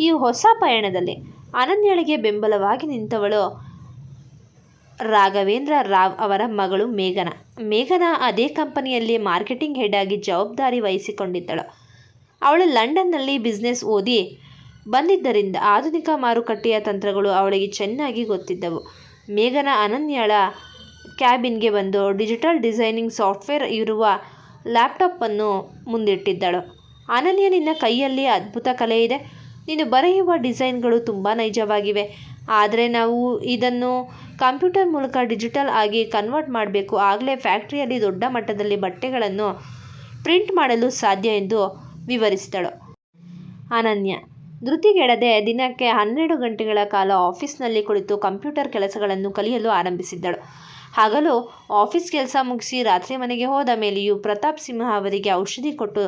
ಈ ಹೊಸ ಪಯಣದಲ್ಲಿ ಅನನ್ಯಳಿಗೆ ಬೆಂಬಲವಾಗಿ ನಿಂತವಳು ರಾಘವೇಂದ್ರ ರಾವ್ ಅವರ ಮಗಳು ಮೇಘನಾ ಅದೇ ಕಂಪನಿಯಲ್ಲಿ ಮಾರ್ಕೆಟಿಂಗ್ ಹೆಡ್ ಆಗಿ ಜವಾಬ್ದಾರಿ ವಹಿಸಿಕೊಂಡಿದ್ದಳು. ಅವಳು ಲಂಡನ್ನಲ್ಲಿ ಬಿಸ್ನೆಸ್ ಓದಿ ಬಂದಿದ್ದರಿಂದ ಆಧುನಿಕ ಮಾರುಕಟ್ಟೆಯ ತಂತ್ರಗಳು ಅವಳಿಗೆ ಚೆನ್ನಾಗಿ ಗೊತ್ತಿದ್ದವು. ಮೇಘನಾ ಅನನ್ಯಳ ಕ್ಯಾಬಿನ್ಗೆ ಬಂದು ಡಿಜಿಟಲ್ ಡಿಸೈನಿಂಗ್ ಸಾಫ್ಟ್ವೇರ್ ಇರುವ ಲ್ಯಾಪ್ಟಾಪನ್ನು ಮುಂದಿಟ್ಟಿದ್ದಳು. ಅನನ್ಯ, ನಿನ್ನ ಕೈಯಲ್ಲಿ ಅದ್ಭುತ ಕಲೆ ಇದೆ. ನೀನು ಬರೆಯುವ ಡಿಸೈನ್ಗಳು ತುಂಬ ನೈಜವಾಗಿವೆ. ಆದರೆ ನಾವು ಇದನ್ನು ಕಂಪ್ಯೂಟರ್ ಮೂಲಕ ಡಿಜಿಟಲ್ ಆಗಿ ಕನ್ವರ್ಟ್ ಮಾಡಬೇಕು. ಆಗಲೇ ಫ್ಯಾಕ್ಟರಿಯಲ್ಲಿ ದೊಡ್ಡ ಮಟ್ಟದಲ್ಲಿ ಬಟ್ಟೆಗಳನ್ನು ಪ್ರಿಂಟ್ ಮಾಡಲು ಸಾಧ್ಯ ಎಂದು ವಿವರಿಸಿದಳು. ಅನನ್ಯ ಧೃತಿಗೆಡದೆ ದಿನಕ್ಕೆ 12 ಗಂಟೆಗಳ ಕಾಲ ಆಫೀಸ್ನಲ್ಲಿ ಕುಳಿತು ಕಂಪ್ಯೂಟರ್ ಕೆಲಸಗಳನ್ನು ಕಲಿಯಲು ಆರಂಭಿಸಿದ್ದಳು. ಹಗಲು ಆಫೀಸ್ ಕೆಲಸ ಮುಗಿಸಿ ರಾತ್ರಿ ಮನೆಗೆ ಹೋದ ಮೇಲೆಯೂ ಪ್ರತಾಪ್ ಸಿಂಹ ಅವರಿಗೆ ಔಷಧಿ ಕೊಟ್ಟು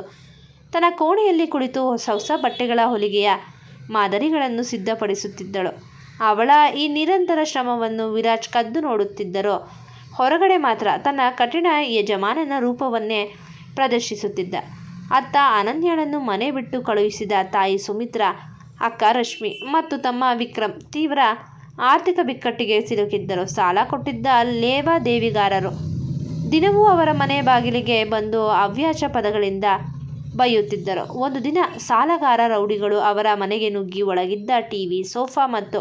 ತನ್ನ ಕೋಣೆಯಲ್ಲಿ ಕುಳಿತು ಹೊಸ ಬಟ್ಟೆಗಳ ಹೊಲಿಗೆಯ ಮಾದರಿಗಳನ್ನು ಸಿದ್ಧಪಡಿಸುತ್ತಿದ್ದಳು. ಅವಳ ಈ ನಿರಂತರ ಶ್ರಮವನ್ನು ವಿರಾಜ್ ಕದ್ದು ನೋಡುತ್ತಿದ್ದರೂ ಹೊರಗಡೆ ಮಾತ್ರ ತನ್ನ ಕಠಿಣ ಯಜಮಾನನ ರೂಪವನ್ನೇ ಪ್ರದರ್ಶಿಸುತ್ತಿದ್ದ. ಅತ್ತ ಅನನ್ಯಳನ್ನು ಮನೆ ಬಿಟ್ಟು ಕಳುಹಿಸಿದ ತಾಯಿ ಸುಮಿತ್ರಾ, ಅಕ್ಕ ರಶ್ಮಿ ಮತ್ತು ತಮ್ಮ ವಿಕ್ರಮ್ ತೀವ್ರ ಆರ್ಥಿಕ ಬಿಕ್ಕಟ್ಟಿಗೆ ಸಿಲುಕಿದ್ದರು. ಸಾಲ ಕೊಟ್ಟಿದ್ದ ಲೇವಾದೇವಿಗಾರರು ದಿನವೂ ಅವರ ಮನೆ ಬಾಗಿಲಿಗೆ ಬಂದು ಅವ್ಯಾಚ ಪದಗಳಿಂದ ಬೈಯುತ್ತಿದ್ದರು. ಒಂದು ದಿನ ಸಾಲಗಾರ ರೌಡಿಗಳು ಅವರ ಮನೆಗೆ ನುಗ್ಗಿ ಒಳಗಿದ್ದ ಟಿವಿ, ಸೋಫಾ ಮತ್ತು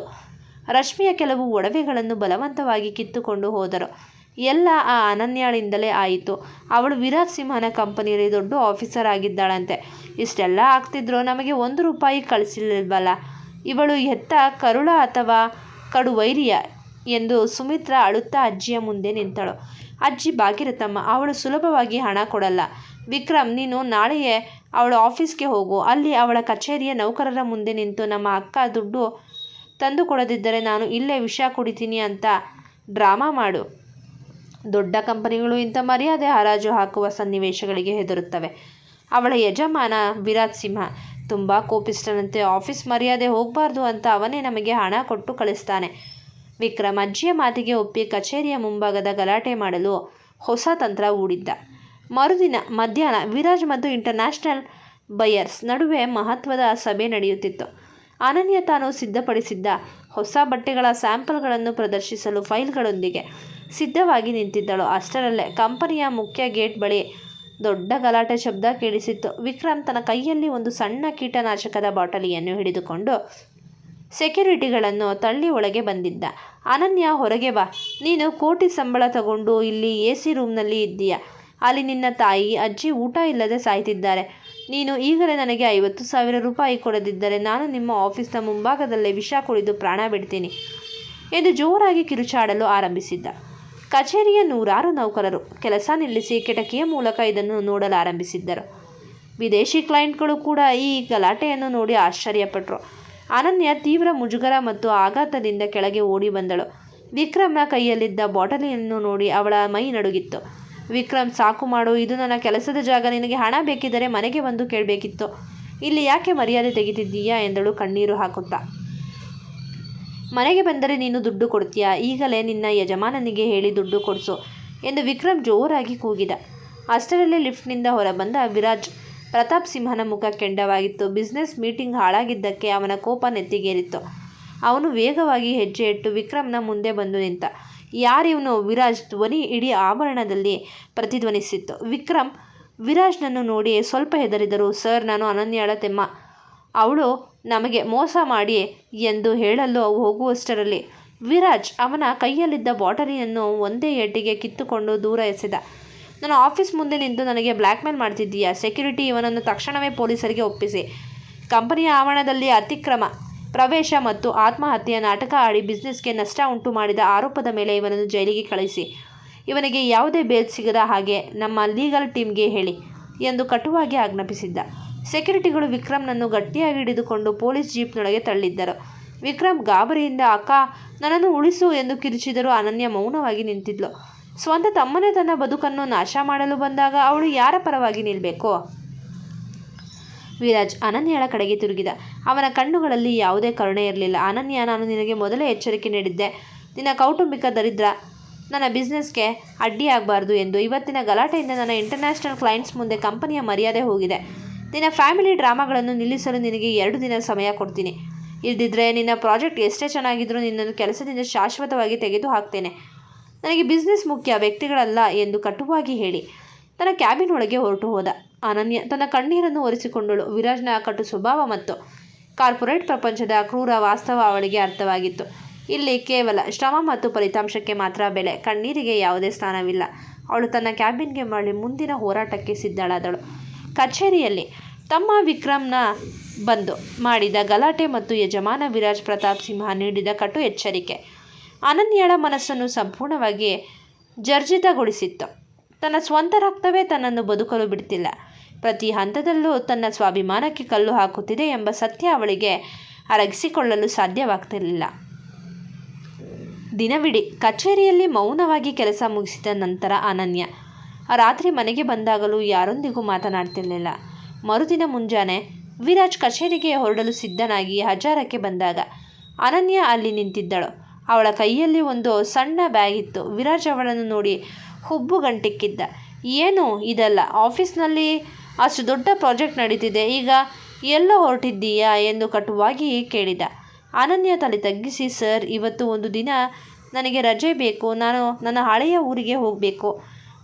ರಶ್ಮಿಯ ಕೆಲವು ಒಡವೆಗಳನ್ನು ಬಲವಂತವಾಗಿ ಕಿತ್ತುಕೊಂಡು ಹೋದರು. ಎಲ್ಲ ಆ ಅನನ್ಯಳಿಂದಲೇ ಆಯಿತು. ಅವಳು ವಿರಾಜ್ ಸಿಂಹನ ಕಂಪನಿಯಲ್ಲಿ ದೊಡ್ಡ ಆಫೀಸರ್ ಆಗಿದ್ದಾಳಂತೆ. ಇಷ್ಟೆಲ್ಲ ಆಗ್ತಿದ್ರೂ ನಮಗೆ 1 ರೂಪಾಯಿ ಕಳಿಸಲಿಲ್ವಲ್ಲ. ಇವಳು ಹೆತ್ತ ಕರುಳ ಅಥವಾ ಕಡುವೈರಿಯ ಎಂದು ಸುಮಿತ್ರಾ ಅಳುತ್ತಾ ಅಜ್ಜಿಯ ಮುಂದೆ ನಿಂತಳು. ಅಜ್ಜಿ ಭಾಗೀರಥಮ್ಮ, ಅವಳು ಸುಲಭವಾಗಿ ಹಣ ಕೊಡಲ್ಲ. ವಿಕ್ರಮ್, ನೀನು ನಾಳೆಯೇ ಅವಳ ಆಫೀಸ್ಗೆ ಹೋಗು. ಅಲ್ಲಿ ಅವಳ ಕಚೇರಿಯ ನೌಕರರ ಮುಂದೆ ನಿಂತು ನಮ್ಮ ಅಕ್ಕ ದುಡ್ಡು ತಂದು ಕೊಡದಿದ್ದರೆ ನಾನು ಇಲ್ಲೇ ವಿಷ ಕುಡಿತೀನಿ ಅಂತ ಡ್ರಾಮಾ ಮಾಡು. ದೊಡ್ಡ ಕಂಪನಿಗಳು ಇಂಥ ಮರ್ಯಾದೆ ಹರಾಜು ಹಾಕುವ ಸನ್ನಿವೇಶಗಳಿಗೆ ಹೆದರುತ್ತವೆ. ಅವಳ ಯಜಮಾನ ವಿರಾಜ್ ಸಿಂಹ ತುಂಬ ಕೋಪಿಷ್ಠನಂತೆ. ಆಫೀಸ್ ಮರ್ಯಾದೆ ಹೋಗಬಾರ್ದು ಅಂತ ಅವನೇ ನಮಗೆ ಹಣ ಕೊಟ್ಟು ಕಳಿಸ್ತಾನೆ. ವಿಕ್ರಮ್ ಅಜ್ಜಿಯ ಮಾತಿಗೆ ಒಪ್ಪಿ ಕಚೇರಿಯ ಮುಂಭಾಗದ ಗಲಾಟೆ ಮಾಡಲು ಹೊಸ ತಂತ್ರ ಹೂಡಿದ್ದ. ಮರುದಿನ ಮಧ್ಯಾಹ್ನ ವಿರಾಜ್ ಮತ್ತು ಇಂಟರ್ನ್ಯಾಷನಲ್ ಬಯರ್ಸ್ ನಡುವೆ ಮಹತ್ವದ ಸಭೆ ನಡೆಯುತ್ತಿತ್ತು. ಅನನ್ಯ ತಾನು ಸಿದ್ಧಪಡಿಸಿದ್ದ ಹೊಸ ಬಟ್ಟೆಗಳ ಸ್ಯಾಂಪಲ್ಗಳನ್ನು ಪ್ರದರ್ಶಿಸಲು ಫೈಲ್ಗಳೊಂದಿಗೆ ಸಿದ್ಧವಾಗಿ ನಿಂತಿದ್ದಳು. ಅಷ್ಟರಲ್ಲೇ ಕಂಪನಿಯ ಮುಖ್ಯ ಗೇಟ್ ಬಳಿ ದೊಡ್ಡ ಗಲಾಟೆ ಶಬ್ದ ಕೇಳಿಸಿತ್ತು. ವಿಕ್ರಮ್ ತನ್ನ ಕೈಯಲ್ಲಿ ಒಂದು ಸಣ್ಣ ಕೀಟನಾಶಕದ ಬಾಟಲಿಯನ್ನು ಹಿಡಿದುಕೊಂಡು ಸೆಕ್ಯೂರಿಟಿಗಳನ್ನು ತಳ್ಳಿ ಒಳಗೆ ಬಂದಿದ್ದ. ಅನನ್ಯ, ಹೊರಗೆ ಬಾ. ನೀನು ಕೋಟಿ ಸಂಬಳ ತಗೊಂಡು ಇಲ್ಲಿ AC ರೂಮ್ನಲ್ಲಿ ಇದ್ದೀಯ. ಅಲ್ಲಿ ನಿನ್ನ ತಾಯಿ ಅಜ್ಜಿ ಊಟ ಇಲ್ಲದೆ ಸಾಯ್ತಿದ್ದಾರೆ. ನೀನು ಈಗಲೇ ನನಗೆ 50,000 ರೂಪಾಯಿ ಕೊಡದಿದ್ದರೆ ನಾನು ನಿಮ್ಮ ಆಫೀಸ್ನ ಮುಂಭಾಗದಲ್ಲೇ ವಿಷ ಕುಡಿದು ಪ್ರಾಣ ಬಿಡ್ತೀನಿ ಎಂದು ಜೋರಾಗಿ ಕಿರುಚಾಡಲು ಆರಂಭಿಸಿದ್ದ. ಕಚೇರಿಯ 100 ನೌಕರರು ಕೆಲಸ ನಿಲ್ಲಿಸಿ ಕಿಟಕಿಯ ಮೂಲಕ ಇದನ್ನು ನೋಡಲಾರಂಭಿಸಿದ್ದರು. ವಿದೇಶಿ ಕ್ಲೈಂಟ್ಗಳು ಕೂಡ ಈ ಗಲಾಟೆಯನ್ನು ನೋಡಿ ಆಶ್ಚರ್ಯಪಟ್ಟರು. ಅನನ್ಯ ತೀವ್ರ ಮುಜುಗರ ಮತ್ತು ಆಘಾತದಿಂದ ಕೆಳಗೆ ಓಡಿ ಬಂದಳು. ವಿಕ್ರಮ್ನ ಕೈಯಲ್ಲಿದ್ದ ಬಾಟಲಿಯನ್ನು ನೋಡಿ ಅವಳ ಮೈ ನಡುಗಿತ್ತು. ವಿಕ್ರಮ್, ಸಾಕು ಮಾಡು. ಇದು ನನ್ನ ಕೆಲಸದ ಜಾಗ. ನಿನಗೆ ಹಣ ಬೇಕಿದ್ದರೆ ಮನೆಗೆ ಬಂದು ಕೇಳಬೇಕಿತ್ತು. ಇಲ್ಲಿ ಯಾಕೆ ಮರ್ಯಾದೆ ತೆಗಿತಿದ್ದೀಯಾ ಎಂದಳು ಕಣ್ಣೀರು ಹಾಕುತ್ತಾ. ಮನೆಗೆ ಬಂದರೆ ನೀನು ದುಡ್ಡು ಕೊಡ್ತೀಯಾ? ಈಗಲೇ ನಿನ್ನ ಯಜಮಾನನಿಗೆ ಹೇಳಿ ದುಡ್ಡು ಕೊಡಿಸು ಎಂದು ವಿಕ್ರಮ್ ಜೋರಾಗಿ ಕೂಗಿದ. ಅಷ್ಟರಲ್ಲೇ ಲಿಫ್ಟ್ನಿಂದ ಹೊರಬಂದ ವಿರಾಜ್. ಪ್ರತಾಪ್ ಸಿಂಹನ ಮುಖ ಕೆಂಡವಾಗಿತ್ತು. ಬಿಸ್ನೆಸ್ ಮೀಟಿಂಗ್ ಹಾಳಾಗಿದ್ದಕ್ಕೆ ಅವನ ಕೋಪ ನೆತ್ತಿಗೇರಿತ್ತು. ಅವನು ವೇಗವಾಗಿ ಹೆಜ್ಜೆ ಇಟ್ಟು ವಿಕ್ರಮ್ನ ಮುಂದೆ ಬಂದು ನಿಂತ. ಯಾರಿವನು? ವಿರಾಜ್ ಧ್ವನಿ ಇಡೀ ಆವರಣದಲ್ಲಿ ಪ್ರತಿಧ್ವನಿಸಿತ್ತು. ವಿಕ್ರಮ್ ವಿರಾಜ್ನನ್ನು ನೋಡಿ ಸ್ವಲ್ಪ ಹೆದರಿದರು. ಸರ್, ನಾನು ಅನನ್ಯಳ ತೆಮ್ಮ. ಅವಳು ನಮಗೆ ಮೋಸ ಮಾಡಿ ಎಂದು ಹೇಳಲು ಹೋಗುವಷ್ಟರಲ್ಲಿ ವಿರಾಜ್ ಅವನ ಕೈಯಲ್ಲಿದ್ದ ಬಾಟಲಿಯನ್ನು ಒಂದೇ ಏಟಿಗೆ ಕಿತ್ತುಕೊಂಡು ದೂರ ಎಸೆದ. ನನ್ನ ಆಫೀಸ್ ಮುಂದೆ ನಿಂತು ನನಗೆ ಬ್ಲ್ಯಾಕ್ಮೇಲ್ ಮಾಡ್ತಿದ್ದೀಯಾ? ಸೆಕ್ಯೂರಿಟಿ, ಇವನನ್ನು ತಕ್ಷಣವೇ ಪೊಲೀಸರಿಗೆ ಒಪ್ಪಿಸಿ. ಕಂಪನಿಯ ಆವರಣದಲ್ಲಿ ಅತಿಕ್ರಮ ಪ್ರವೇಶ ಮತ್ತು ಆತ್ಮಹತ್ಯೆಯ ನಾಟಕ ಆಡಿ ಬಿಸ್ನೆಸ್ಗೆ ನಷ್ಟ ಉಂಟು ಮಾಡಿದ ಆರೋಪದ ಮೇಲೆ ಇವನನ್ನು ಜೈಲಿಗೆ ಕಳಿಸಿ. ಇವನಿಗೆ ಯಾವುದೇ ಬೇಲ್ ಸಿಗದ ಹಾಗೆ ನಮ್ಮ ಲೀಗಲ್ ಟೀಮ್ಗೆ ಹೇಳಿ ಎಂದು ಕಟುವಾಗಿ ಆಜ್ಞಾಪಿಸಿದ್ದ. ಸೆಕ್ಯೂರಿಟಿಗಳು ವಿಕ್ರಮ್ನನ್ನು ಗಟ್ಟಿಯಾಗಿ ಹಿಡಿದುಕೊಂಡು ಪೊಲೀಸ್ ಜೀಪ್ನೊಳಗೆ ತಳ್ಳಿದ್ದರು. ವಿಕ್ರಮ್ ಗಾಬರಿಯಿಂದ ಅಕ್ಕ, ನನ್ನನ್ನು ಉಳಿಸು ಎಂದು ಕಿರುಚಿದರೂ ಅನನ್ಯ ಮೌನವಾಗಿ ನಿಂತಿದ್ಲು. ಸ್ವಂತ ತಮ್ಮನೇ ತನ್ನ ಬದುಕನ್ನು ನಾಶ ಮಾಡಲು ಬಂದಾಗ ಅವಳು ಯಾರ ಪರವಾಗಿ ನಿಲ್ಲಬೇಕು? ವಿರಾಜ್ ಅನನ್ಯಳ ಕಡೆಗೆ ತಿರುಗಿದ. ಅವನ ಕಣ್ಣುಗಳಲ್ಲಿ ಯಾವುದೇ ಕರುಣೆ ಇರಲಿಲ್ಲ. ಅನನ್ಯ, ನಾನು ನಿನಗೆ ಮೊದಲೇ ಎಚ್ಚರಿಕೆ ನೀಡಿದ್ದೆ. ನಿನ್ನ ಕೌಟುಂಬಿಕ ದರಿದ್ರ ನನ್ನ ಬಿಸ್ನೆಸ್ಗೆ ಅಡ್ಡಿಯಾಗಬಾರ್ದು ಎಂದು. ಇವತ್ತಿನ ಗಲಾಟೆಯಿಂದ ನನ್ನ ಇಂಟರ್ನ್ಯಾಷನಲ್ ಕ್ಲೈಂಟ್ಸ್ ಮುಂದೆ ಕಂಪನಿಯ ಮರ್ಯಾದೆ ಹೋಗಿದೆ. ನಿನ್ನ ಫ್ಯಾಮಿಲಿ ಡ್ರಾಮಾಗಳನ್ನು ನಿಲ್ಲಿಸಲು ನಿನಗೆ 2 ದಿನ ಸಮಯ ಕೊಡ್ತೀನಿ. ಇಲ್ದಿದ್ರೆ ನಿನ್ನ ಪ್ರಾಜೆಕ್ಟ್ ಎಷ್ಟೇ ಚೆನ್ನಾಗಿದ್ರೂ ನಿನ್ನನ್ನು ಕೆಲಸದಿಂದ ಶಾಶ್ವತವಾಗಿ ತೆಗೆದು ಹಾಕ್ತೇನೆ. ನನಗೆ ಬಿಸ್ನೆಸ್ ಮುಖ್ಯ, ವ್ಯಕ್ತಿಗಳಲ್ಲ ಎಂದು ಕಟುವಾಗಿ ಹೇಳಿ ತನ್ನ ಕ್ಯಾಬಿನ್ ಒಳಗೆ ಹೊರಟು ಹೋದ. ಅನನ್ಯ ತನ್ನ ಕಣ್ಣೀರನ್ನು ಒರೆಸಿಕೊಂಡಳು. ವಿರಾಜ್ನ ಕಟು ಸ್ವಭಾವ ಮತ್ತು ಕಾರ್ಪೊರೇಟ್ ಪ್ರಪಂಚದ ಕ್ರೂರ ವಾಸ್ತವ ಅವಳಿಗೆ ಅರ್ಥವಾಗಿತ್ತು. ಇಲ್ಲಿ ಕೇವಲ ಶ್ರಮ ಮತ್ತು ಫಲಿತಾಂಶಕ್ಕೆ ಮಾತ್ರ ಬೆಲೆ, ಕಣ್ಣೀರಿಗೆ ಯಾವುದೇ ಸ್ಥಾನವಿಲ್ಲ. ಅವಳು ತನ್ನ ಕ್ಯಾಬಿನ್ಗೆ ಮರಳಿ ಮುಂದಿನ ಹೋರಾಟಕ್ಕೆ ಸಿದ್ಧಳಾದಳು. ಕಚೇರಿಯಲ್ಲಿ ತಮ್ಮ ವಿಕ್ರಮ್ನ ಬಂದು ಮಾಡಿದ ಗಲಾಟೆ ಮತ್ತು ಯಜಮಾನ ವಿರಾಜ್ ಪ್ರತಾಪ್ ಸಿಂಹ ನೀಡಿದ ಕಟು ಎಚ್ಚರಿಕೆ ಅನನ್ಯಳ ಮನಸ್ಸನ್ನು ಸಂಪೂರ್ಣವಾಗಿ ಜರ್ಜಿತಗೊಳಿಸಿತ್ತು. ತನ್ನ ಸ್ವಂತ ರಕ್ತವೇ ತನ್ನನ್ನು ಬದುಕಲು ಬಿಡ್ತಿಲ್ಲ, ಪ್ರತಿ ಹಂತದಲ್ಲೂ ತನ್ನ ಸ್ವಾಭಿಮಾನಕ್ಕೆ ಕಲ್ಲು ಹಾಕುತ್ತಿದೆ ಎಂಬ ಸತ್ಯ ಅವಳಿಗೆ ಅರಗಿಸಿಕೊಳ್ಳಲು ಸಾಧ್ಯವಾಗ್ತಿರಲಿಲ್ಲ. ದಿನವಿಡೀ ಕಚೇರಿಯಲ್ಲಿ ಮೌನವಾಗಿ ಕೆಲಸ ಮುಗಿಸಿದ ನಂತರ ಅನನ್ಯ ರಾತ್ರಿ ಮನೆಗೆ ಬಂದಾಗಲೂ ಯಾರೊಂದಿಗೂ ಮಾತನಾಡ್ತಿರಲಿಲ್ಲ. ಮರುದಿನ ಮುಂಜಾನೆ ವಿರಾಜ್ ಕಚೇರಿಗೆ ಹೊರಡಲು ಸಿದ್ಧನಾಗಿ ಹಜಾರಕ್ಕೆ ಬಂದಾಗ ಅನನ್ಯ ಅಲ್ಲಿ ನಿಂತಿದ್ದಳು. ಅವಳ ಕೈಯಲ್ಲಿ ಒಂದು ಸಣ್ಣ ಬ್ಯಾಗ್ ಇತ್ತು. ವಿರಾಜ್ ಅವಳನ್ನು ನೋಡಿ ಹುಬ್ಬುಗಂಟಿಕ್ಕಿದ್ದ. ಏನು ಇದೆಲ್ಲ? ಆಫೀಸ್ನಲ್ಲಿ ಅಷ್ಟು ದೊಡ್ಡ ಪ್ರಾಜೆಕ್ಟ್ ನಡೀತಿದೆ, ಈಗ ಎಲ್ಲೋ ಹೊರಟಿದ್ದೀಯಾ ಎಂದು ಕಟುವಾಗಿ ಕೇಳಿದ. ಅನನ್ಯ ತಲೆ ತಗ್ಗಿಸಿ, ಸರ್, ಇವತ್ತು ಒಂದು ದಿನ ನನಗೆ ರಜೆ ಬೇಕು. ನಾನು ನನ್ನ ಹಳೆಯ ಊರಿಗೆ ಹೋಗಬೇಕು.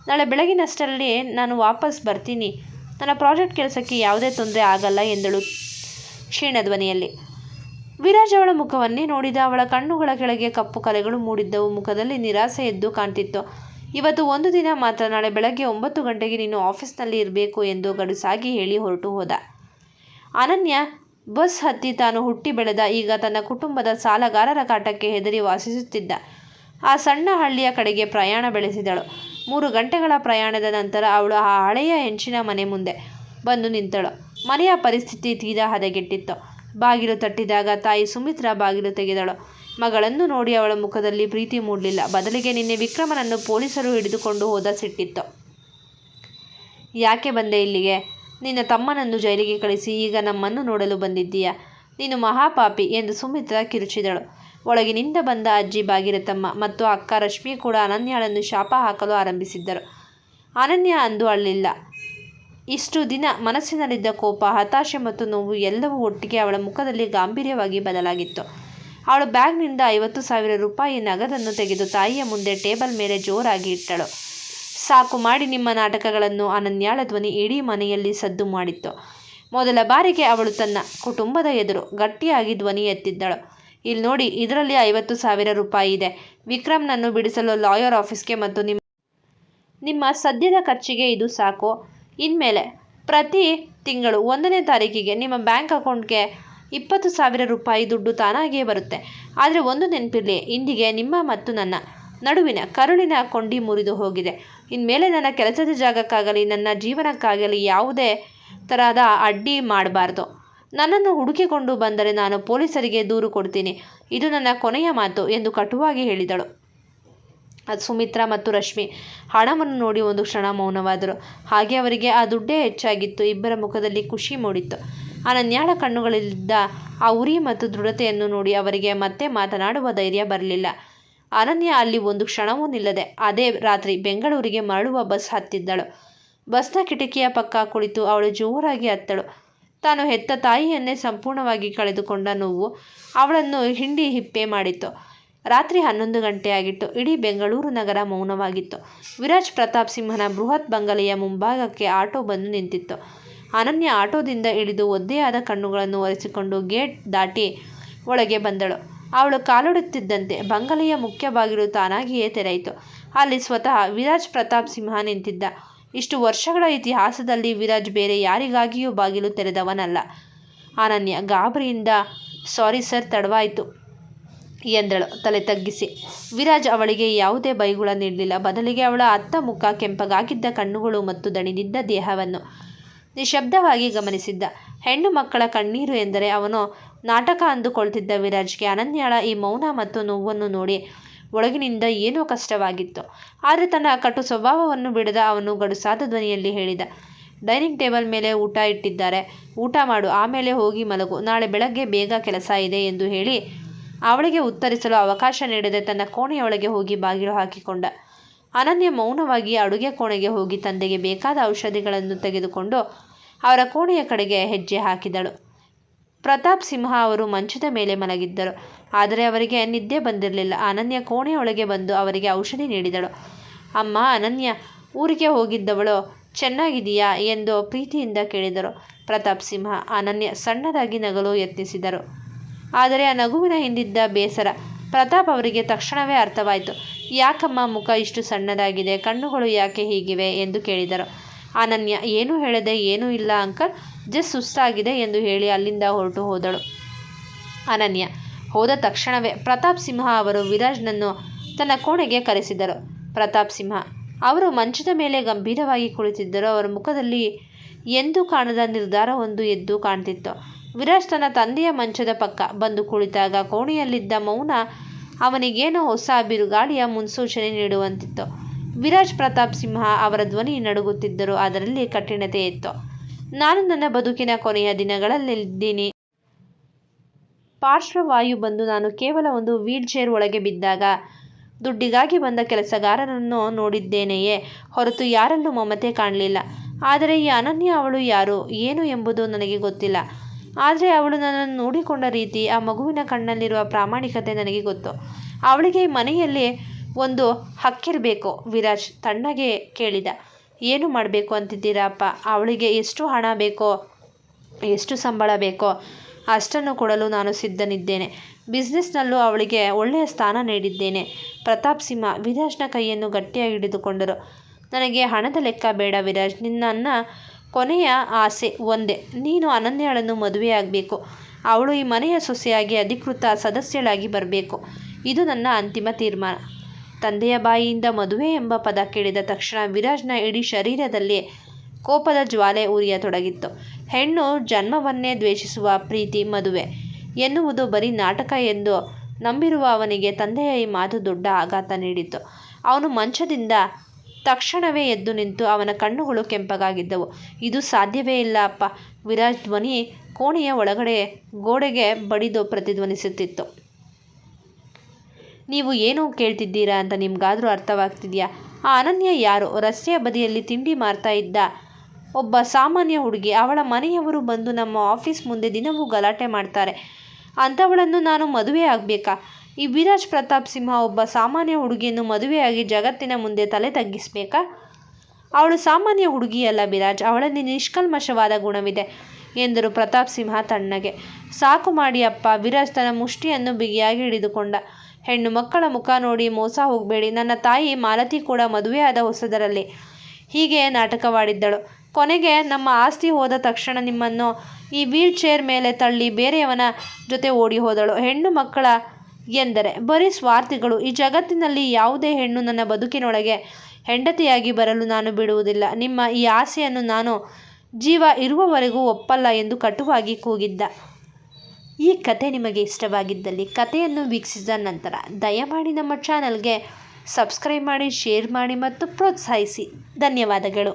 ನಾಳೆ ಬೆಳಗಿನಷ್ಟರಲ್ಲಿ ನಾನು ವಾಪಸ್ ಬರ್ತೀನಿ. ನನ್ನ ಪ್ರಾಜೆಕ್ಟ್ ಕೆಲಸಕ್ಕೆ ಯಾವುದೇ ತೊಂದರೆ ಆಗಲ್ಲ ಎಂದಳು ಕ್ಷೀಣ ಧ್ವನಿಯಲ್ಲಿ. ವಿರಾಜ್ ಅವಳ ಮುಖವನ್ನೇ ನೋಡಿದ. ಅವಳ ಕಣ್ಣುಗಳ ಕೆಳಗೆ ಕಪ್ಪು ಕಲೆಗಳು ಮೂಡಿದ್ದವು. ಮುಖದಲ್ಲಿ ನಿರಾಸೆ ಎದ್ದು ಕಾಣ್ತಿತ್ತು. ಇವತ್ತು ಒಂದು ದಿನ ಮಾತ್ರ, ನಾಳೆ ಬೆಳಗ್ಗೆ 9 ಗಂಟೆಗೆ ನೀನು ಆಫೀಸ್ನಲ್ಲಿ ಇರಬೇಕು ಎಂದು ಗಡುಸಾಗಿ ಹೇಳಿ ಹೊರಟು ಹೋದ. ಅನನ್ಯ ಬಸ್ ಹತ್ತಿ ತಾನು ಹುಟ್ಟಿ ಬೆಳೆದ, ಈಗ ತನ್ನ ಕುಟುಂಬದ ಸಾಲಗಾರರ ಕಾಟಕ್ಕೆ ಹೆದರಿ ವಾಸಿಸುತ್ತಿದ್ದ ಆ ಸಣ್ಣ ಹಳ್ಳಿಯ ಕಡೆಗೆ ಪ್ರಯಾಣ ಬೆಳೆಸಿದಳು. 3 ಗಂಟೆಗಳ ಪ್ರಯಾಣದ ನಂತರ ಅವಳು ಆ ಹಳೆಯ ಹೆಂಚಿನ ಮನೆ ಮುಂದೆ ಬಂದು ನಿಂತಳು. ಮನೆಯ ಪರಿಸ್ಥಿತಿ ತೀರಾ ಹದಗೆಟ್ಟಿತ್ತು. ಬಾಗಿಲು ತಟ್ಟಿದಾಗ ತಾಯಿ ಸುಮಿತ್ರಾ ಬಾಗಿಲು ತೆಗೆದಳು. ಮಗಳನ್ನು ನೋಡಿ ಅವಳ ಮುಖದಲ್ಲಿ ಪ್ರೀತಿ ಮೂಡಲಿಲ್ಲ. ಬದಲಿಗೆ ನಿನ್ನೆ ವಿಕ್ರಮನನ್ನು ಪೊಲೀಸರು ಹಿಡಿದುಕೊಂಡು ಹೋದ ಸಿಟ್ಟಿತ್ತು. ಯಾಕೆ ಬಂದೆ ಇಲ್ಲಿಗೆ? ನಿನ್ನ ತಮ್ಮನನ್ನು ಜೈಲಿಗೆ ಕಳಿಸಿ ಈಗ ನಮ್ಮನ್ನು ನೋಡಲು ಬಂದಿದ್ದೀಯಾ? ನೀನು ಮಹಾಪಾಪಿ ಎಂದು ಸುಮಿತ್ರಾ ಕಿರುಚಿದಳು. ಒಳಗಿನಿಂದ ಬಂದ ಅಜ್ಜಿ ಭಾಗೀರಥಮ್ಮ ಮತ್ತು ಅಕ್ಕ ರಶ್ಮಿ ಕೂಡ ಅನನ್ಯಳನ್ನು ಶಾಪ ಹಾಕಲು ಆರಂಭಿಸಿದ್ದರು. ಅನನ್ಯ ಅಂದು ಅಳಲಿಲ್ಲ. ಇಷ್ಟು ದಿನ ಮನಸ್ಸಿನಲ್ಲಿದ್ದ ಕೋಪ, ಹತಾಶೆ ಮತ್ತು ನೋವು ಎಲ್ಲವೂ ಒಟ್ಟಿಗೆ ಅವಳ ಮುಖದಲ್ಲಿ ಗಾಂಭೀರ್ಯವಾಗಿ ಬದಲಾಗಿತ್ತು. ಅವಳು ಬ್ಯಾಗ್ನಿಂದ 50,000 ರೂಪಾಯಿ ನಗದನ್ನು ತೆಗೆದು ತಾಯಿಯ ಮುಂದೆ ಟೇಬಲ್ ಮೇಲೆ ಜೋರಾಗಿ ಇಟ್ಟಳು. ಸಾಕು ಮಾಡಿ ನಿಮ್ಮ ನಾಟಕಗಳನ್ನು. ಅನನ್ಯಾಳ ಧ್ವನಿ ಇಡೀ ಮನೆಯಲ್ಲಿ ಸದ್ದು ಮಾಡಿತ್ತು. ಮೊದಲ ಬಾರಿಗೆ ಅವಳು ತನ್ನ ಕುಟುಂಬದ ಎದುರು ಗಟ್ಟಿಯಾಗಿ ಧ್ವನಿ ಎತ್ತಿದ್ದಳು. ಇಲ್ಲಿ ನೋಡಿ, ಇದರಲ್ಲಿ 50,000 ರೂಪಾಯಿ ಇದೆ. ವಿಕ್ರಮ್ನನ್ನು ಬಿಡಿಸಲು ಲಾಯರ್ ಆಫೀಸ್ಗೆ ಮತ್ತು ನಿಮ್ಮ ಸದ್ಯದ ಖರ್ಚಿಗೆ ಇದು ಸಾಕು. ಇನ್ಮೇಲೆ ಪ್ರತಿ ತಿಂಗಳು 1ನೇ ತಾರೀಕಿಗೆ ನಿಮ್ಮ ಬ್ಯಾಂಕ್ ಅಕೌಂಟ್ಗೆ 20,000 ರೂಪಾಯಿ ದುಡ್ಡು ತಾನಾಗಿಯೇ ಬರುತ್ತೆ. ಆದರೆ ಒಂದು ನೆನಪಿರಲಿ, ಇಂದಿಗೆ ನಿಮ್ಮ ಮತ್ತು ನನ್ನ ನಡುವಿನ ಕರುಳಿನ ಕೊಂಡಿ ಮುರಿದು ಹೋಗಿದೆ. ಇನ್ಮೇಲೆ ನನ್ನ ಕೆಲಸದ ಜಾಗಕ್ಕಾಗಲಿ ನನ್ನ ಜೀವನಕ್ಕಾಗಲಿ ಯಾವುದೇ ತರಹದ ಅಡ್ಡಿ ಮಾಡಬಾರ್ದು. ನನ್ನನ್ನು ಹುಡುಕಿಕೊಂಡು ಬಂದರೆ ನಾನು ಪೊಲೀಸರಿಗೆ ದೂರು ಕೊಡ್ತೀನಿ. ಇದು ನನ್ನ ಕೊನೆಯ ಮಾತು ಎಂದು ಕಟುವಾಗಿ ಹೇಳಿದಳು. ಸುಮಿತ್ರಾ ಮತ್ತು ರಶ್ಮಿ ಹಣವನ್ನು ನೋಡಿ ಒಂದು ಕ್ಷಣ ಮೌನವಾದರು. ಹಾಗೆ ಅವರಿಗೆ ಆ ದುಡ್ಡೇ ಹೆಚ್ಚಾಗಿತ್ತು. ಇಬ್ಬರ ಮುಖದಲ್ಲಿ ಖುಷಿ ಮೂಡಿತ್ತು. ಅನನ್ಯಾಳ ಕಣ್ಣುಗಳಲ್ಲಿದ್ದ ಆ ಉರಿ ಮತ್ತು ದೃಢತೆಯನ್ನು ನೋಡಿ ಅವರಿಗೆ ಮತ್ತೆ ಮಾತನಾಡುವ ಧೈರ್ಯ ಬರಲಿಲ್ಲ. ಅನನ್ಯ ಅಲ್ಲಿ ಒಂದು ಕ್ಷಣವೂ ನಿಲ್ಲದೆ ಅದೇ ರಾತ್ರಿ ಬೆಂಗಳೂರಿಗೆ ಮರಳುವ ಬಸ್ ಹತ್ತಿದ್ದಳು. ಬಸ್ನ ಕಿಟಕಿಯ ಪಕ್ಕ ಕುಳಿತು ಅವಳು ಜೋರಾಗಿ ಅತ್ತಳು. ತಾನು ಹೆತ್ತ ತಾಯಿಯನ್ನೇ ಸಂಪೂರ್ಣವಾಗಿ ಕಳೆದುಕೊಂಡ ನೋವು ಅವಳನ್ನು ಹಿಂಡಿ ಹಿಪ್ಪೆ ಮಾಡಿತ್ತು. ರಾತ್ರಿ 11 ಗಂಟೆಯಾಗಿತ್ತು. ಇಡೀ ಬೆಂಗಳೂರು ನಗರ ಮೌನವಾಗಿತ್ತು. ವಿರಾಜ್ ಪ್ರತಾಪ್ ಸಿಂಹನ ಬೃಹತ್ ಬಂಗಲೆಯ ಮುಂಭಾಗಕ್ಕೆ ಆಟೋ ಬಂದು ನಿಂತಿತ್ತು. ಅನನ್ಯ ಆಟೋದಿಂದ ಇಳಿದು ಒದ್ದೆಯಾದ ಕಣ್ಣುಗಳನ್ನು ಒರೆಸಿಕೊಂಡು ಗೇಟ್ ದಾಟಿ ಒಳಗೆ ಬಂದಳು. ಅವಳು ಕಾಲಿಡುತ್ತಿದ್ದಂತೆ ಬಂಗಲೆಯ ಮುಖ್ಯ ಬಾಗಿಲು ತಾನಾಗಿಯೇ ತೆರೆಯಿತು. ಅಲ್ಲಿ ಸ್ವತಃ ವಿರಾಜ್ ಪ್ರತಾಪ್ ಸಿಂಹ ನಿಂತಿದ್ದ. ಇಷ್ಟು ವರ್ಷಗಳ ಇತಿಹಾಸದಲ್ಲಿ ವಿರಾಜ್ ಬೇರೆ ಯಾರಿಗಾಗಿಯೂ ಬಾಗಿಲು ತೆರೆದವನಲ್ಲ. ಅನನ್ಯ ಗಾಬರಿಯಿಂದ, ಸಾರಿ ಸರ್, ತಡವಾಯಿತು ಎಂದಳು ತಲೆ ತಗ್ಗಿಸಿ. ವಿರಾಜ್ ಅವಳಿಗೆ ಯಾವುದೇ ಬೈಗುಳ ನೀಡಲಿಲ್ಲ. ಬದಲಿಗೆ ಅವಳ ಅತ್ತ ಮುಖ, ಕೆಂಪಗಾಗಿದ್ದ ಕಣ್ಣುಗಳು ಮತ್ತು ದಣಿದಿದ್ದ ದೇಹವನ್ನು ನಿಶಬ್ದವಾಗಿ ಗಮನಿಸಿದ್ದ. ಹೆಣ್ಣು ಮಕ್ಕಳ ಕಣ್ಣೀರು ಎಂದರೆ ಅವನು ನಾಟಕ ಅಂದುಕೊಳ್ತಿದ್ದ ವಿರಾಜ್ಗೆ ಅನನ್ಯಾಳ ಈ ಮೌನ ಮತ್ತು ನೋವನ್ನು ನೋಡಿ ಒಳಗಿನಿಂದ ಏನೋ ಕಷ್ಟವಾಗಿತ್ತು. ಆದರೆ ತನ್ನ ಕಟು ಸ್ವಭಾವವನ್ನು ಬಿಡದ ಅವನು ಗಡುಸಾದ ಧ್ವನಿಯಲ್ಲಿ ಹೇಳಿದ, ಡೈನಿಂಗ್ ಟೇಬಲ್ ಮೇಲೆ ಊಟ ಇಟ್ಟಿದ್ದಾರೆ, ಊಟ ಮಾಡು, ಆಮೇಲೆ ಹೋಗಿ ಮಲಗು. ನಾಳೆ ಬೆಳಗ್ಗೆ ಬೇಗ ಕೆಲಸ ಇದೆ ಎಂದು ಹೇಳಿ ಅವಳಿಗೆ ಉತ್ತರಿಸಲು ಅವಕಾಶ ನೀಡದೆ ತನ್ನ ಕೋಣೆಯೊಳಗೆ ಹೋಗಿ ಬಾಗಿಲು ಹಾಕಿಕೊಂಡ. ಅನನ್ಯ ಮೌನವಾಗಿ ಅಡುಗೆ ಕೋಣೆಗೆ ಹೋಗಿ ತಂದೆಗೆ ಬೇಕಾದ ಔಷಧಿಗಳನ್ನು ತೆಗೆದುಕೊಂಡು ಅವರ ಕೋಣೆಯ ಕಡೆಗೆ ಹೆಜ್ಜೆ ಹಾಕಿದಳು. ಪ್ರತಾಪ್ ಸಿಂಹ ಅವರು ಮಂಚದ ಮೇಲೆ ಮಲಗಿದ್ದರು. ಆದರೆ ಅವರಿಗೆ ನಿದ್ದೆ ಬಂದಿರಲಿಲ್ಲ. ಅನನ್ಯ ಕೋಣೆಯೊಳಗೆ ಬಂದು ಅವರಿಗೆ ಔಷಧಿ ನೀಡಿದಳು. ಅಮ್ಮ, ಅನನ್ಯ ಊರಿಗೆ ಹೋಗಿದ್ದವಳು ಚೆನ್ನಾಗಿದೆಯಾ ಎಂದು ಪ್ರೀತಿಯಿಂದ ಕೇಳಿದರು ಪ್ರತಾಪ್ ಸಿಂಹ. ಅನನ್ಯ ಸಣ್ಣದಾಗಿ ನಗಲು ಯತ್ನಿಸಿದರು. ಆದರೆ ಆ ನಗುವಿನ ಹಿಂದಿದ್ದ ಬೇಸರ ಪ್ರತಾಪ್ ಅವರಿಗೆ ತಕ್ಷಣವೇ ಅರ್ಥವಾಯಿತು. ಯಾಕಮ್ಮ ಮುಖ ಇಷ್ಟು ಸಣ್ಣದಾಗಿದೆ, ಕಣ್ಣುಗಳು ಯಾಕೆ ಹೀಗಿವೆ ಎಂದು ಕೇಳಿದರು. ಅನನ್ಯ ಏನೂ ಹೇಳದೆ, ಏನೂ ಇಲ್ಲ ಅಂಕಲ್, ಜಸ್ಟ್ ಸುಸ್ತಾಗಿದೆ ಎಂದು ಹೇಳಿ ಅಲ್ಲಿಂದ ಹೊರಟು ಹೋದಳು. ಅನನ್ಯ ಹೋದ ತಕ್ಷಣವೇ ಪ್ರತಾಪ್ ಸಿಂಹ ಅವರು ವಿರಾಜ್ನನ್ನು ತನ್ನ ಕೋಣೆಗೆ ಕರೆಸಿದರು. ಪ್ರತಾಪ್ ಸಿಂಹ ಅವರು ಮಂಚದ ಮೇಲೆ ಗಂಭೀರವಾಗಿ ಕುಳಿತಿದ್ದರು. ಅವರ ಮುಖದಲ್ಲಿ ಎಂದೂ ಕಾಣದ ನಿರ್ಧಾರವೊಂದು ಎದ್ದು ಕಾಣ್ತಿತ್ತು. ವಿರಾಜ್ ತನ್ನ ತಂದೆಯ ಮಂಚದ ಪಕ್ಕ ಬಂದು ಕುಳಿತಾಗ ಕೋಣೆಯಲ್ಲಿದ್ದ ಮೌನ ಅವನಿಗೇನೋ ಹೊಸ ಬಿರುಗಾಳಿಯ ಮುನ್ಸೂಚನೆ ನೀಡುವಂತಿತ್ತು. ವಿರಾಜ್ ಪ್ರತಾಪ್ ಸಿಂಹ ಅವರ ಧ್ವನಿ ನಡುಗುತ್ತಿದ್ದರು. ಅದರಲ್ಲಿ ಕಠಿಣತೆ ಇತ್ತು. ನಾನು ನನ್ನ ಬದುಕಿನ ಕೊನೆಯ ದಿನಗಳಲ್ಲಿದ್ದೀನಿ. ಪಾರ್ಶ್ವವಾಯು ಬಂದು ನಾನು ಕೇವಲ ಒಂದು ವೀಲ್ಚೇರ್ ಒಳಗೆ ಬಿದ್ದಾಗ ದುಡ್ಡಿಗಾಗಿ ಬಂದ ಕೆಲಸಗಾರರನ್ನು ನೋಡಿದ್ದೇನೆಯೇ ಹೊರತು ಯಾರಲ್ಲೂ ಮಮತೆ ಕಾಣಲಿಲ್ಲ. ಆದರೆ ಈ ಅನನ್ಯ, ಅವಳು ಯಾರು, ಏನು ಎಂಬುದು ನನಗೆ ಗೊತ್ತಿಲ್ಲ. ಆದರೆ ಅವಳು ನನ್ನನ್ನು ನೋಡಿಕೊಂಡ ರೀತಿ, ಆ ಮಗುವಿನ ಕಣ್ಣಲ್ಲಿರುವ ಪ್ರಾಮಾಣಿಕತೆ ನನಗೆ ಗೊತ್ತು. ಅವಳಿಗೆ ಈ ಮನೆಯಲ್ಲಿ ಒಂದು ಹಕ್ಕಿರಬೇಕು. ವಿರಾಜ್ ತಣ್ಣಗೆ ಕೇಳಿದ. ಏನು ಮಾಡಬೇಕು ಅಂತಿದ್ದೀರಾ ಅಪ್ಪ? ಅವಳಿಗೆ ಎಷ್ಟು ಹಣ ಬೇಕೋ, ಎಷ್ಟು ಸಂಬಳ ಬೇಕೋ ಅಷ್ಟನ್ನು ಕೊಡಲು ನಾನು ಸಿದ್ಧನಿದ್ದೇನೆ. ಬಿಸ್ನೆಸ್ನಲ್ಲೂ ಅವಳಿಗೆ ಒಳ್ಳೆಯ ಸ್ಥಾನ ನೀಡಿದ್ದೇನೆ. ಪ್ರತಾಪ್ ಸಿಂಹ ವಿರಾಜ್ನ ಕೈಯನ್ನು ಗಟ್ಟಿಯಾಗಿ ಹಿಡಿದುಕೊಂಡರು. ನನಗೆ ಹಣದ ಲೆಕ್ಕ ಬೇಡ ವಿರಾಜ್. ನನ್ನ ಕೊನೆಯ ಆಸೆ ಒಂದೇ, ನೀನು ಅನನ್ಯಳನ್ನು ಮದುವೆಯಾಗಬೇಕು. ಅವಳು ಈ ಮನೆಯ ಸೊಸೆಯಾಗಿ ಅಧಿಕೃತ ಸದಸ್ಯಳಾಗಿ ಬರಬೇಕು. ಇದು ನನ್ನ ಅಂತಿಮ ತೀರ್ಮಾನ. ತಂದೆಯ ಬಾಯಿಯಿಂದ ಮದುವೆ ಎಂಬ ಪದ ಕೇಳಿದ ತಕ್ಷಣ ವಿರಾಜ್ನ ಇಡೀ ಶರೀರದಲ್ಲಿ ಕೋಪದ ಜ್ವಾಲೆ ಉರಿಯತೊಡಗಿತ್ತು. ಹೆಣ್ಣು ಜನ್ಮವನ್ನೇ ದ್ವೇಷಿಸುವ ಪ್ರೀತಿ ಮದುವೆ ಎನ್ನುವುದು ಬರೀ ನಾಟಕ ಎಂದು ನಂಬಿರುವ ಅವನಿಗೆ ತಂದೆಯ ಈ ಮಾತು ದೊಡ್ಡ ಆಘಾತ ನೀಡಿತು. ಅವನು ಮಂಚದಿಂದ ತಕ್ಷಣವೇ ಎದ್ದು ನಿಂತು ಅವನ ಕಣ್ಣುಗಳು ಕೆಂಪಗಾಗಿದ್ದವು. ಇದು ಸಾಧ್ಯವೇ ಇಲ್ಲ ಅಪ್ಪ. ವಿರಾಜ್ ಧ್ವನಿ ಕೋಣೆಯ ಒಳಗಡೆ ಗೋಡೆಗೆ ಬಡಿದು ಪ್ರತಿಧ್ವನಿಸುತ್ತಿತ್ತು. ನೀವು ಏನು ಕೇಳ್ತಿದ್ದೀರಾ ಅಂತ ನಿಮ್ಗಾದ್ರೂ ಅರ್ಥವಾಗ್ತಿದೆಯಾ? ಆ ಅನನ್ಯ ಯಾರು? ರಸ್ತೆಯ ಬದಿಯಲ್ಲಿ ತಿಂಡಿ ಮಾರ್ತಾ ಇದ್ದ ಒಬ್ಬ ಸಾಮಾನ್ಯ ಹುಡುಗಿ. ಅವಳ ಮನೆಯವರು ಬಂದು ನಮ್ಮ ಆಫೀಸ್ ಮುಂದೆ ದಿನವೂ ಗಲಾಟೆ ಮಾಡ್ತಾರೆ. ಅಂಥವಳನ್ನು ನಾನು ಮದುವೆ ಆಗಬೇಕಾ? ಈ ವಿರಾಜ್ ಪ್ರತಾಪ್ ಸಿಂಹ ಒಬ್ಬ ಸಾಮಾನ್ಯ ಹುಡುಗಿಯನ್ನು ಮದುವೆಯಾಗಿ ಜಗತ್ತಿನ ಮುಂದೆ ತಲೆ ತಗ್ಗಿಸಬೇಕಾ? ಅವಳು ಸಾಮಾನ್ಯ ಹುಡುಗಿಯಲ್ಲ ವಿರಾಜ್, ಅವಳಲ್ಲಿ ನಿಷ್ಕಲ್ಮಶವಾದ ಗುಣವಿದೆ ಎಂದರು ಪ್ರತಾಪ್ ಸಿಂಹ ತಣ್ಣಗೆ. ಸಾಕು ಮಾಡಿ ಅಪ್ಪ. ವಿರಾಜ್ ತನ್ನ ಮುಷ್ಟಿಯನ್ನು ಬಿಗಿಯಾಗಿ ಹಿಡಿದುಕೊಂಡ. ಹೆಣ್ಣು ಮಕ್ಕಳ ಮುಖ ನೋಡಿ ಮೋಸ ಹೋಗಬೇಡಿ. ನನ್ನ ತಾಯಿ ಮಾಲತಿ ಕೂಡ ಮದುವೆಯಾದ ಹೊಸದರಲ್ಲಿ ಹೀಗೆ ನಾಟಕವಾಡಿದ್ದಳು. ಕೊನೆಗೆ ನಮ್ಮ ಆಸ್ತಿ ಹೋದ ತಕ್ಷಣ ನಿಮ್ಮನ್ನು ಈ ವೀಲ್ ಚೇರ್ ಮೇಲೆ ತಳ್ಳಿ ಬೇರೆಯವನ ಜೊತೆ ಓಡಿ ಹೋದಳು. ಹೆಣ್ಣು ಮಕ್ಕಳ ಎಂದರೆ ಬರೀ ಸ್ವಾರ್ಥಿಗಳು. ಈ ಜಗತ್ತಿನಲ್ಲಿ ಯಾವುದೇ ಹೆಣ್ಣು ನನ್ನ ಬದುಕಿನೊಳಗೆ ಹೆಂಡತಿಯಾಗಿ ಬರಲು ನಾನು ಬಿಡುವುದಿಲ್ಲ. ನಿಮ್ಮ ಈ ಆಸೆಯನ್ನು ನಾನು ಜೀವ ಇರುವವರೆಗೂ ಒಪ್ಪಲ್ಲ ಎಂದು ಕಟುವಾಗಿ ಕೂಗಿದ್ದ. ಈ ಕತೆ ನಿಮಗೆ ಇಷ್ಟವಾಗಿದ್ದಲ್ಲಿ ಕತೆಯನ್ನು ವೀಕ್ಷಿಸಿದ ನಂತರ ದಯಮಾಡಿ ನಮ್ಮ ಚಾನಲ್ಗೆ ಸಬ್ಸ್ಕ್ರೈಬ್ ಮಾಡಿ, ಶೇರ್ ಮಾಡಿ ಮತ್ತು ಪ್ರೋತ್ಸಾಹಿಸಿ. ಧನ್ಯವಾದಗಳು.